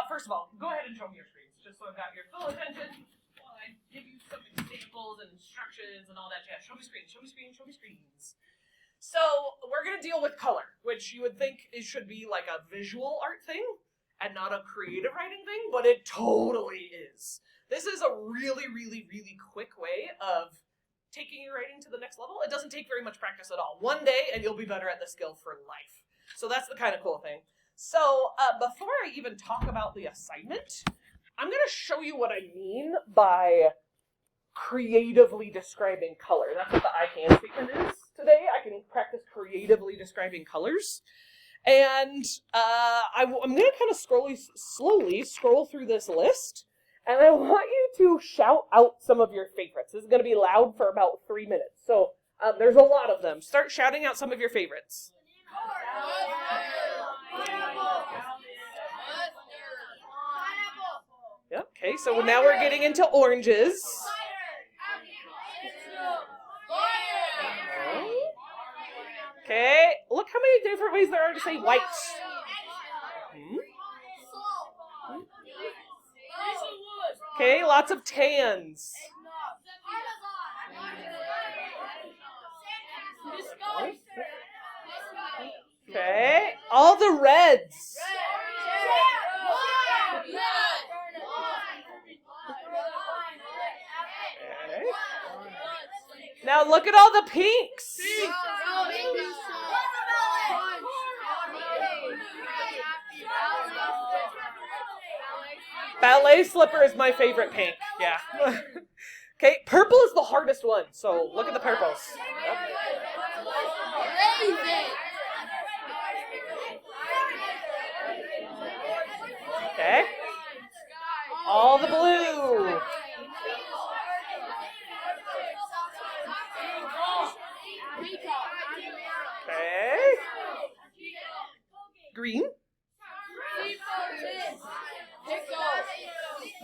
First of all, go ahead and show me your screens, just so I've got your full attention while I give you some examples and instructions and all that jazz. Show me screens, show me screens, show me screens. So we're going to deal with color, which you would think it should be like a visual art thing and not a creative writing thing, but it totally is. This is a really, really, really quick way of taking your writing to the next level. It doesn't take very much practice at all. One day and you'll be better at the skill for life. So that's the kind of cool thing. So before I even talk about the assignment, I'm going to show you what I mean by creatively describing color. That's what the I can statement is today. I can practice creatively describing colors. And I'm going to kind of slowly scroll through this list. And I want you to shout out some of your favorites. This is going to be loud for about 3 minutes. So there's a lot of them. Start shouting out some of your favorites. Yeah, okay, so now we're getting into oranges. Okay, look how many different ways there are to say white. Okay, lots of tans. Okay, all the reds. Okay. Now look at all the pinks. Ballet slipper is my favorite pink. Yeah. Okay, purple is the hardest one. So look at the purples. Yep. Okay. All the blue. Okay. Green.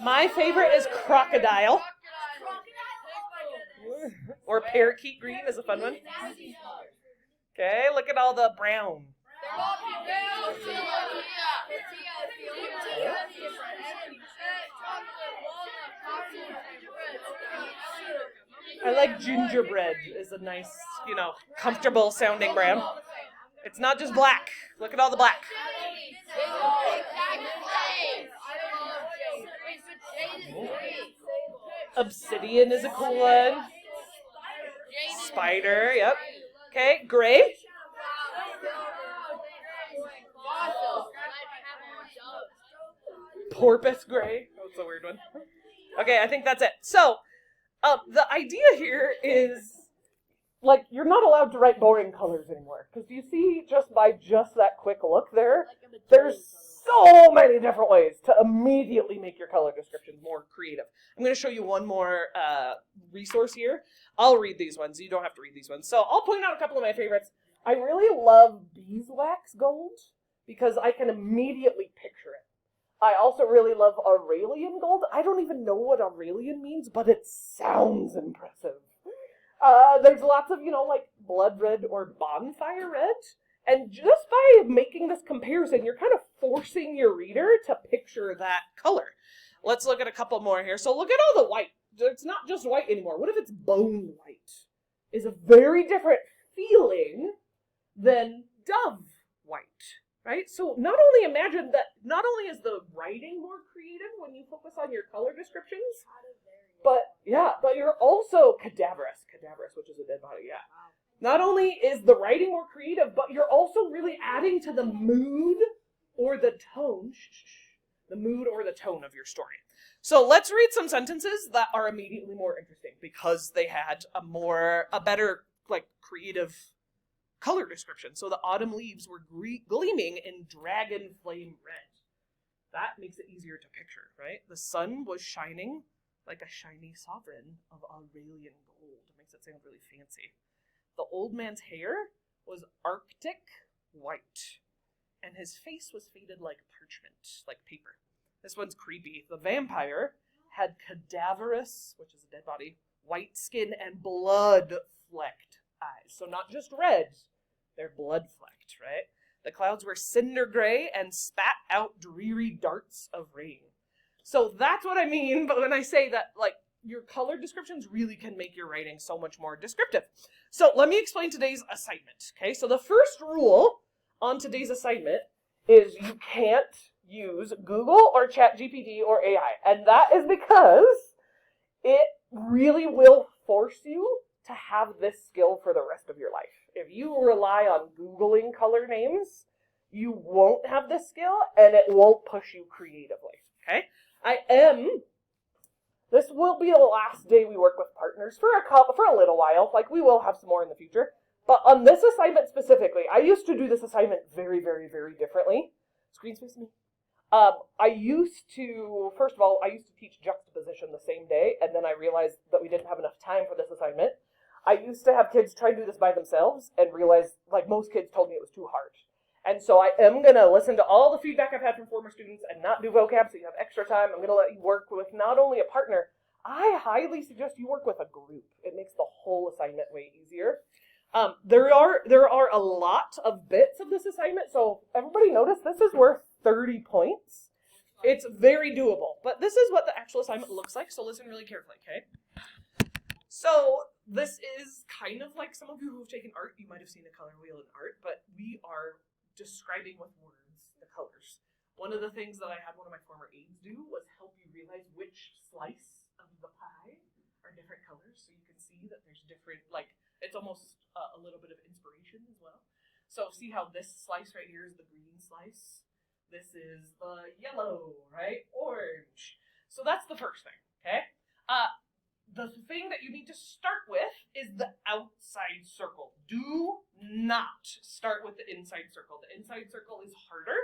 My favorite is crocodile. Or parakeet green is a fun one. Okay, look at all the brown. I like gingerbread is a nice, comfortable sounding brown. It's not just black. Look at all the black. Obsidian is a cool one. Spider, yep. Okay, gray. Porpoise gray. That's a weird one. Okay, I think that's it. So, the idea here is, you're not allowed to write boring colors anymore. Because do you see, just by that quick look there, there's so many different ways to immediately make your color descriptions more creative. I'm going to show you one more resource here. I'll read these ones. You don't have to read these ones. So I'll point out a couple of my favorites. I really love beeswax gold because I can immediately picture it. I also really love Aurelian gold. I don't even know what Aurelian means, but it sounds impressive. There's lots of, blood red or bonfire red. And just by making this comparison, you're kind of forcing your reader to picture that color. Let's look at a couple more here. So look at all the white. It's not just white anymore. What if it's bone white? Is a very different feeling than dove white, right? So not only imagine that, not only is the writing more creative when you focus on your color descriptions, but you're also cadaverous, which is a dead body, yeah. Not only is the writing more creative, but you're also really adding to the mood or the tone, of your story. So let's read some sentences that are immediately more interesting because they had a better, creative color description. So the autumn leaves were gleaming in dragon flame red. That makes it easier to picture, right? The sun was shining like a shiny sovereign of Aurelian gold. It makes it sound really fancy. The old man's hair was arctic white, and his face was faded like parchment, like paper. This one's creepy. The vampire had cadaverous, which is a dead body, white skin and blood-flecked eyes. So not just red, they're blood-flecked, right? The clouds were cinder gray and spat out dreary darts of rain. So that's what I mean, but when I say that, like, your color descriptions really can make your writing so much more descriptive. So let me explain today's assignment, okay? So the first rule on today's assignment is you can't use Google or ChatGPT or AI, and that is because it really will force you to have this skill for the rest of your life. If you rely on Googling color names, you won't have this skill, and it won't push you creatively, okay? This will be the last day we work with partners for a little while. Like, we will have some more in the future. But on this assignment specifically, I used to do this assignment very, very, very differently. Screen space me. First of all, I used to teach juxtaposition the same day, and then I realized that we didn't have enough time for this assignment. I used to have kids try and do this by themselves and realize, like, most kids told me it was too hard. And so I am going to listen to all the feedback I've had from former students and not do vocab so you have extra time. I'm going to let you work with not only a partner, I highly suggest you work with a group. It makes the whole assignment way easier. There are a lot of bits of this assignment, so everybody notice this is worth 30 points. It's very doable, but this is what the actual assignment looks like, so listen really carefully, okay? So this is kind of like some of you who have taken art. You might have seen a color wheel in art, but we are describing with words the colors. One of the things that I had one of my former aides do was help you realize which slice of the pie are different colors, so you can see that there's different, like, it's almost a little bit of inspiration as well. So see how this slice right here is the green slice? This is the yellow, right? Orange. So that's the first thing, okay? The thing that you need to start with is the outside circle. Do not start with the inside circle. The inside circle is harder,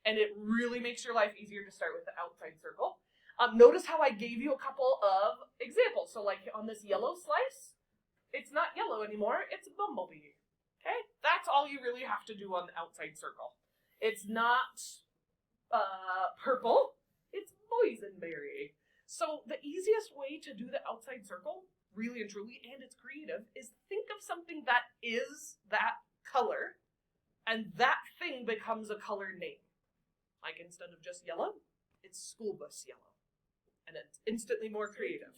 and it really makes your life easier to start with the outside circle. Notice how I gave you a couple of examples. So like on this yellow slice, it's not yellow anymore, it's bumblebee, okay? That's all you really have to do on the outside circle. It's not purple, it's boysenberry. So the easiest way to do the outside circle, really and truly, and it's creative, is think of something that is that color, and that thing becomes a color name. Like instead of just yellow, it's school bus yellow. And it's instantly more creative.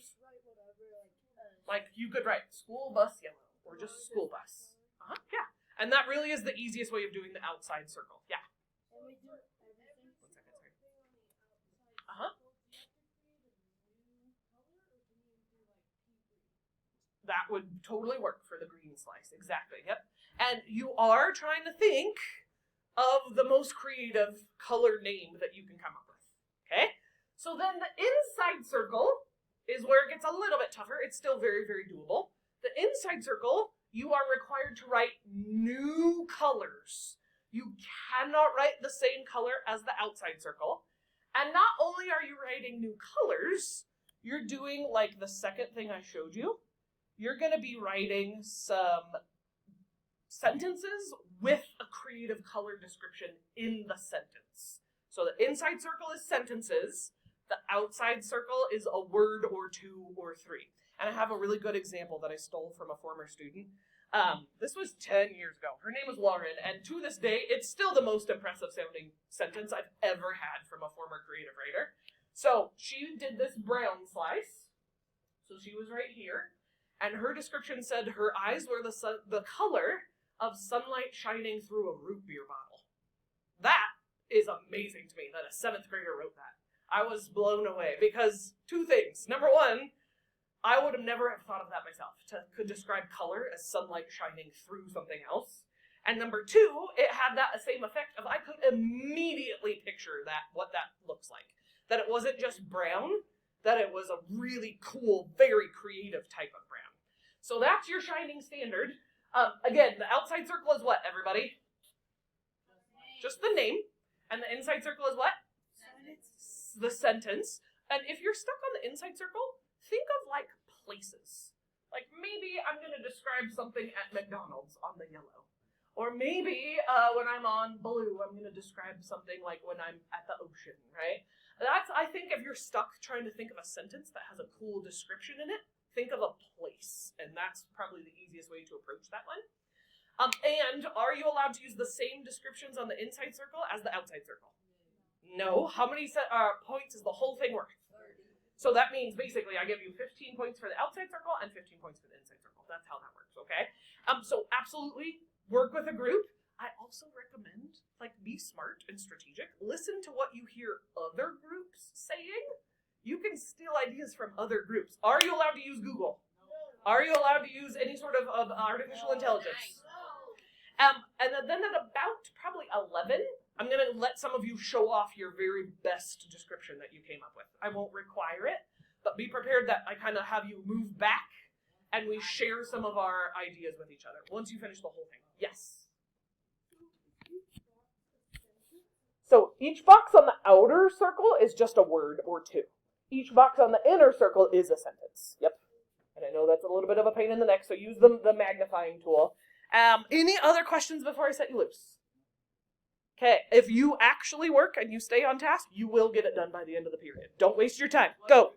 Like you could write school bus yellow, or just school bus. Yeah. And that really is the easiest way of doing the outside circle. Yeah. One second, sorry. That would totally work for the green slice. Exactly. Yep. And you are trying to think of the most creative color name that you can come up with. Okay? So then the inside circle is where it gets a little bit tougher. It's still very, very doable. The inside circle, you are required to write new colors. You cannot write the same color as the outside circle. And not only are you writing new colors, you're doing like the second thing I showed you. You're going to be writing some sentences with a creative color description in the sentence. So the inside circle is sentences. The outside circle is a word or two or three. And I have a really good example that I stole from a former student. This was 10 years ago. Her name was Lauren, and to this day, it's still the most impressive sounding sentence I've ever had from a former creative writer. So she did this brown slice. So she was right here. And her description said her eyes were the color of sunlight shining through a root beer bottle. That is amazing to me that a 7th grader wrote that. I was blown away because two things. Number one, I would have never have thought of that myself, could describe color as sunlight shining through something else. And number two, it had that same effect of I could immediately picture what that looks like. That it wasn't just brown, that it was a really cool, very creative type of brown. So that's your shining standard. Again, the outside circle is what, everybody? Just the name. And the inside circle is what? The sentence. And if you're stuck on the inside circle, think of like places. Like maybe I'm going to describe something at McDonald's on the yellow. Or maybe when I'm on blue, I'm going to describe something like when I'm at the ocean, right? I think if you're stuck trying to think of a sentence that has a cool description in it, think of a place. And that's probably the easiest way to approach that one. And are you allowed to use the same descriptions on the inside circle as the outside circle? No. How many points is the whole thing worth? 30. So that means basically I give you 15 points for the outside circle and 15 points for the inside circle. That's how that works, okay? So absolutely work with a group. I also recommend, be smart and strategic. Listen to what you hear other groups saying. You can steal ideas from other groups. Are you allowed to use Google? Are you allowed to use any sort of artificial intelligence? And then at about probably 11, I'm going to let some of you show off your very best description that you came up with. I won't require it, but be prepared that I kind of have you move back and we share some of our ideas with each other once you finish the whole thing. Yes? So each box on the outer circle is just a word or two. Each box on the inner circle is a sentence. Yep. And I know that's a little bit of a pain in the neck, so use the magnifying tool. Any other questions before I set you loose? Okay, if you actually work and you stay on task, you will get it done by the end of the period. Don't waste your time. Go.